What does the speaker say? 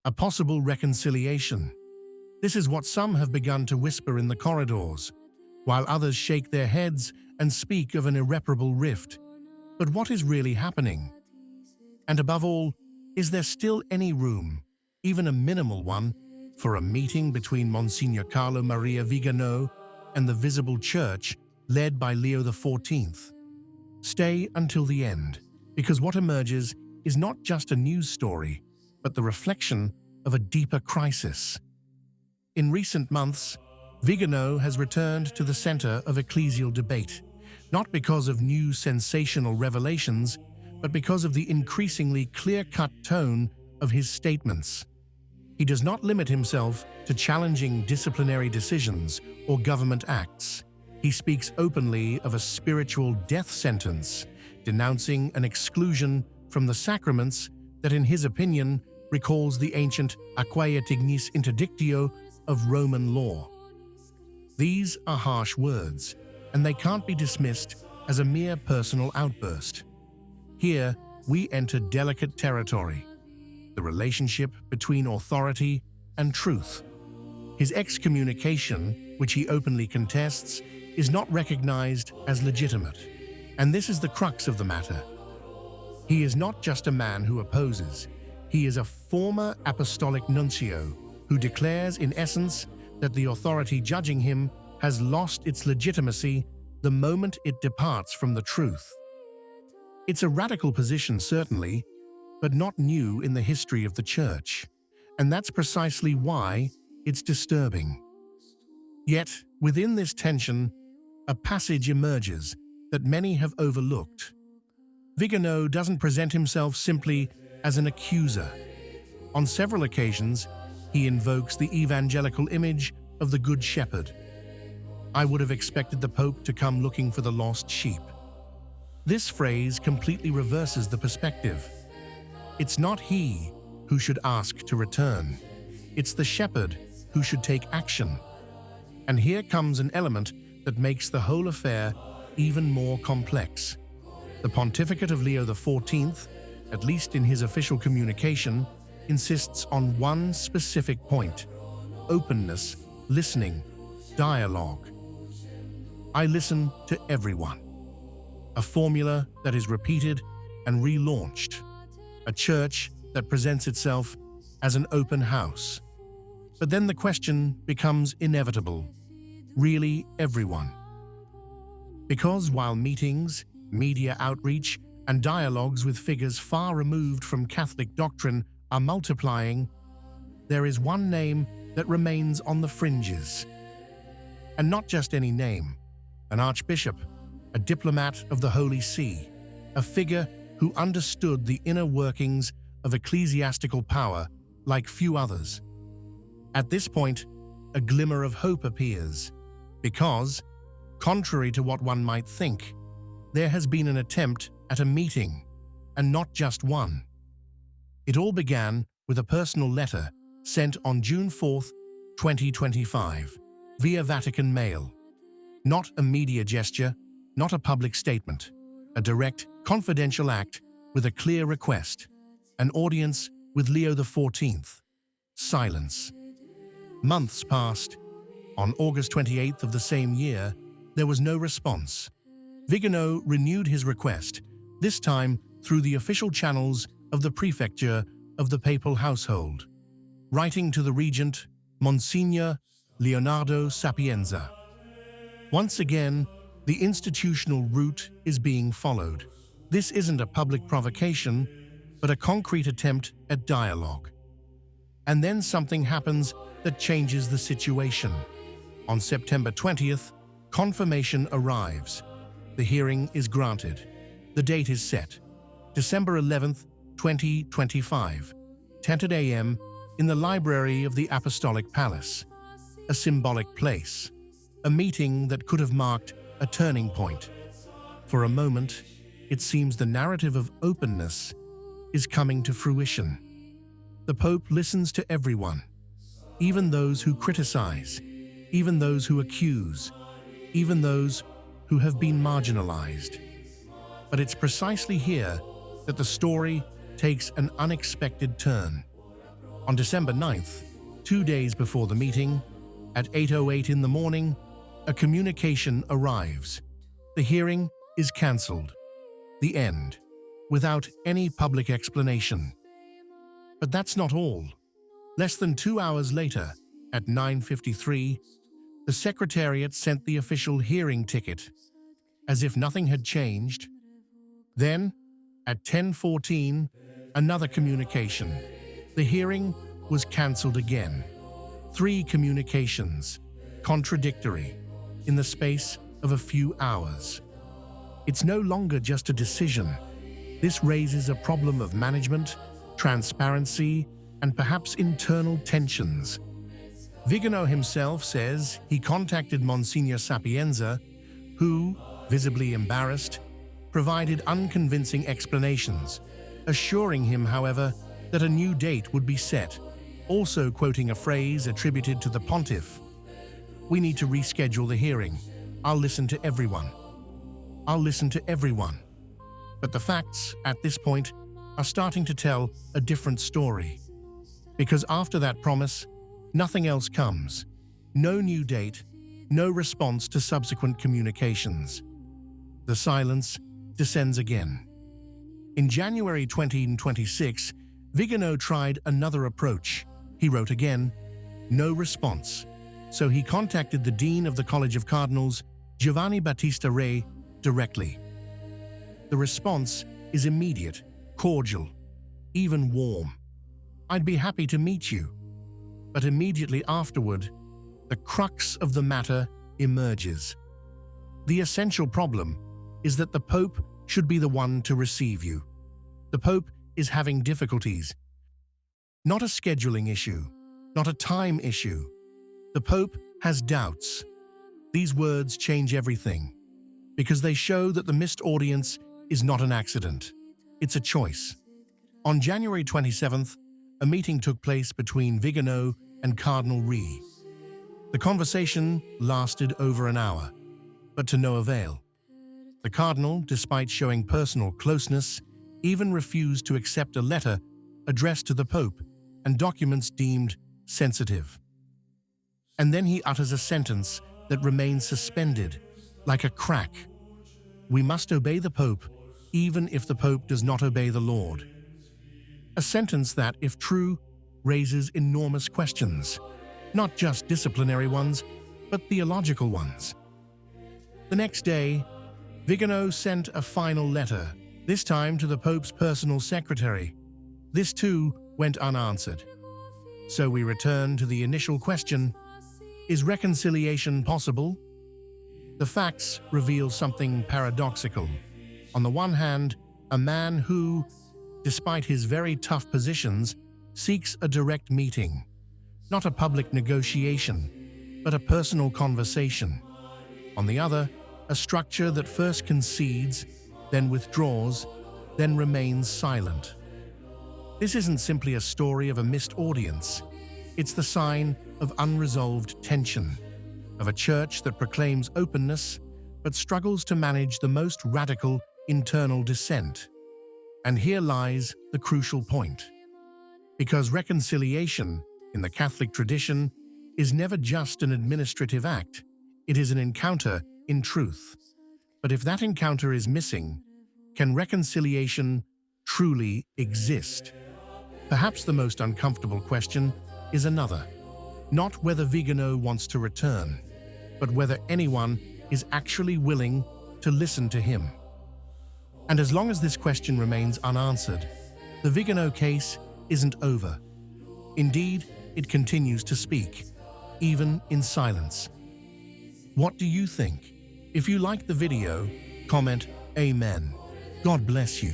a possible reconciliation. This is what some have begun to whisper in the corridors, while others shake their heads and speak of an irreparable rift. But what is really happening? And above all, is there still any room, even a minimal one, for a meeting between Monsignor Carlo Maria Viganò and the visible church led by Leo XIV? Stay until the end, because what emerges is not just a news story, but the reflection of a deeper crisis. In recent months, Viganò has returned to the center of ecclesial debate, not because of new sensational revelations, but because of the increasingly clear-cut tone of his statements. He does not limit himself to challenging disciplinary decisions or government acts. He speaks openly of a spiritual death sentence, denouncing an exclusion from the sacraments that, in his opinion, recalls the ancient Aquae Tignis Interdictio of Roman law. These are harsh words, and they can't be dismissed as a mere personal outburst. Here, we enter delicate territory, the relationship between authority and truth. His excommunication, which he openly contests, is not recognized as legitimate. And this is the crux of the matter. He is not just a man who opposes. He is a former apostolic nuncio who declares, in essence, that the authority judging him has lost its legitimacy the moment it departs from the truth. It's a radical position, certainly, but not new in the history of the Church, and that's precisely why it's disturbing. Yet, within this tension, a passage emerges that many have overlooked. Viganò doesn't present himself simply as an accuser. On several occasions, he invokes the evangelical image of the Good Shepherd. I would have expected the Pope to come looking for the lost sheep. This phrase completely reverses the perspective. It's not he who should ask to return. It's the shepherd who should take action. And here comes an element that makes the whole affair even more complex. The pontificate of Leo XIV, at least in his official communication, insists on one specific point: openness, listening, dialogue. I listen to everyone. A formula that is repeated and relaunched. A church that presents itself as an open house. But then the question becomes inevitable. Really everyone? Because while meetings, media outreach, and dialogues with figures far removed from Catholic doctrine are multiplying, there is one name that remains on the fringes. And not just any name. An archbishop, a diplomat of the Holy See, a figure who understood the inner workings of ecclesiastical power like few others. At this point, a glimmer of hope appears, because, contrary to what one might think, there has been an attempt at a meeting, and not just one. It all began with a personal letter sent on June 4, 2025, via Vatican mail. Not a media gesture, not a public statement, a direct, confidential act with a clear request, an audience with Leo XIV. Silence. Months passed. On August 28th of the same year, there was no response. Viganò renewed his request, this time through the official channels of the prefecture of the papal household, writing to the regent, Monsignor Leonardo Sapienza. Once again, the institutional route is being followed. This isn't a public provocation, but a concrete attempt at dialogue. And then something happens that changes the situation. On September 20th, confirmation arrives. The hearing is granted. The date is set. December 11th, 2025, 10 a.m. in the library of the Apostolic Palace. A symbolic place. A meeting that could have marked a turning point. For a moment, it seems the narrative of openness is coming to fruition. The Pope listens to everyone, even those who criticize, even those who accuse, even those who have been marginalized. But it's precisely here that the story takes an unexpected turn. On December 9th, 2 days before the meeting, at 8:08 in the morning, a communication arrives. The hearing is cancelled. The end, without any public explanation. But that's not all. Less than 2 hours later, at 9:53, the Secretariat sent the official hearing ticket, as if nothing had changed. Then, at 10:14, another communication. The hearing was cancelled again. 3 communications, contradictory, in the space of a few hours. It's no longer just a decision. This raises a problem of management, transparency, and perhaps internal tensions. Viganò himself says he contacted Monsignor Sapienza, who, visibly embarrassed, provided unconvincing explanations, assuring him, however, that a new date would be set, also quoting a phrase attributed to the pontiff. "We need to reschedule the hearing. I'll listen to everyone. I'll listen to everyone." But the facts, at this point, are starting to tell a different story. Because after that promise, nothing else comes. No new date, no response to subsequent communications. The silence descends again. In January 2026, Viganò tried another approach. He wrote again, no response. So he contacted the Dean of the College of Cardinals, Giovanni Battista Re, directly. The response is immediate, cordial, even warm. "I'd be happy to meet you." But immediately afterward, the crux of the matter emerges. The essential problem is that the Pope should be the one to receive you. The Pope is having difficulties. Not a scheduling issue, not a time issue. The Pope has doubts. These words change everything, because they show that the missed audience is not an accident. It's a choice. On January 27th, a meeting took place between Viganò and Cardinal Re. The conversation lasted over an hour, but to no avail. The Cardinal, despite showing personal closeness, even refused to accept a letter addressed to the Pope and documents deemed sensitive. And then he utters a sentence that remains suspended, like a crack. "We must obey the Pope, even if the Pope does not obey the Lord." A sentence that, if true, raises enormous questions, not just disciplinary ones, but theological ones. The next day, Viganò sent a final letter, this time to the Pope's personal secretary. This too went unanswered. So we return to the initial question, is reconciliation possible? The facts reveal something paradoxical. On the one hand, a man who, despite his very tough positions, seeks a direct meeting, not a public negotiation, but a personal conversation. On the other, a structure that first concedes, then withdraws, then remains silent. This isn't simply a story of a missed audience. It's the sign of unresolved tension, of a church that proclaims openness but struggles to manage the most radical internal dissent. And here lies the crucial point. Because reconciliation, in the Catholic tradition, is never just an administrative act, it is an encounter in truth. But if that encounter is missing, can reconciliation truly exist? Perhaps the most uncomfortable question is another. Not whether Viganò wants to return, but whether anyone is actually willing to listen to him. And as long as this question remains unanswered, the Viganò case isn't over. Indeed, it continues to speak, even in silence. What do you think? If you liked the video, comment Amen. God bless you.